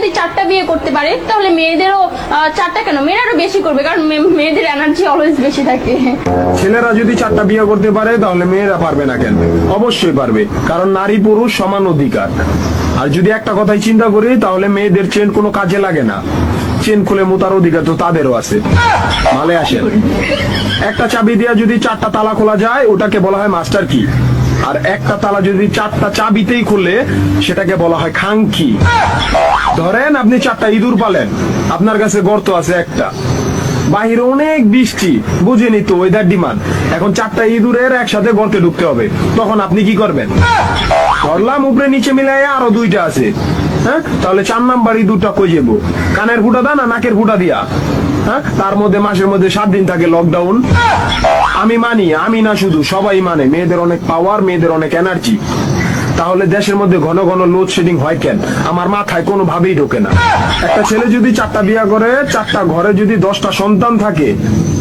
যদি 4টা বিয়ে করতে পারে তাহলে মেয়েদেরও 4টা কেন, মেয়েরা আরো বেশি করবে, কারণ মেয়েদের এনার্জি অলওয়েজ বেশি থাকে। ছেলেরা যদি 4টা বিয়ে করতে পারে তাহলে মেয়েরা পারবে না কেন? অবশ্যই পারবে, কারণ নারী পুরুষ সমান অধিকার। আর যদি একটা কথাই চিন্তা করি তাহলে মেয়েদের চেন কোনো কাজে লাগে না, চেন খুলে মোতার অধিকার তো তাদেরও আছে। মালে আসেন, একটা চাবি দিয়া যদি 4টা তালা খোলা যায় ওটাকে বলা হয় মাস্টার কি, আর একটা তালা যদি 4টা চাবিতেই খুলে সেটাকে বলা হয় খাঙ্কি। ধরেন আপনি 4টা ইঁদুর পালেন, আপনার কাছে গর্ত আছে একটা, বাহিরে অনেক বৃষ্টি, বুঝেনি তো ওয়েদার ডিমান্ড, এখন 4টা ইঁদুরের একসাথে গর্তে ঢুকতে হবে, তখন আপনি কি করবেন? ধরলাম উপরে নিচে মিলাইয়া আরো 2টা আছে, হ্যাঁ, তাহলে 4 নাম্বার ইঁদুরটা কই যাবো? কানের ফুটা দা না নাকের ফুটা দিয়া? হ্যাঁ, তার মধ্যে মাসের মধ্যে 7 দিন থাকে লকডাউন। আমি মানি, আমি না শুধু সবাই মানে, মেয়েদের অনেক পাওয়ার, মেয়েদের অনেক এনার্জি। তাহলে দেশের মধ্যে ঘন ঘন লোডশেডিং হয় কেন? আমার মাথায় কোনো ভাবেই ঢোকে না। একটা ছেলে যদি 4টা বিয়ে করে, 4টা ঘরে যদি 10টা সন্তান থাকে,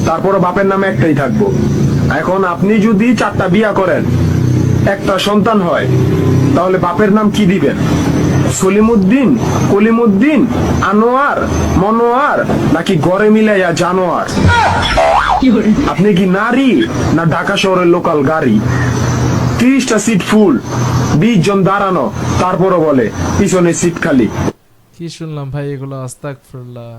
তারপরে বাপের নামে একটাই থাকবো। এখন আপনি যদি 4টা বিয়ে করেন, একটা সন্তান হয়, তাহলে বাপের নাম কি দিবেন? সলিমুদ্দিন, কলিমুদ্দিন, আনোয়ার, মনোয়ার, নাকি গড়ে মিলাইয়া জানোয়ার? আপনি কি নারী না ঢাকা শহরের লোকাল গাড়ি? 30টা সিট ফুল, 20 জন দাঁড়ানো, তারপরও বলে পিছনে সিট খালি। কি শুনলাম ভাই এগুলো, আস্তাগফিরুল্লাহ।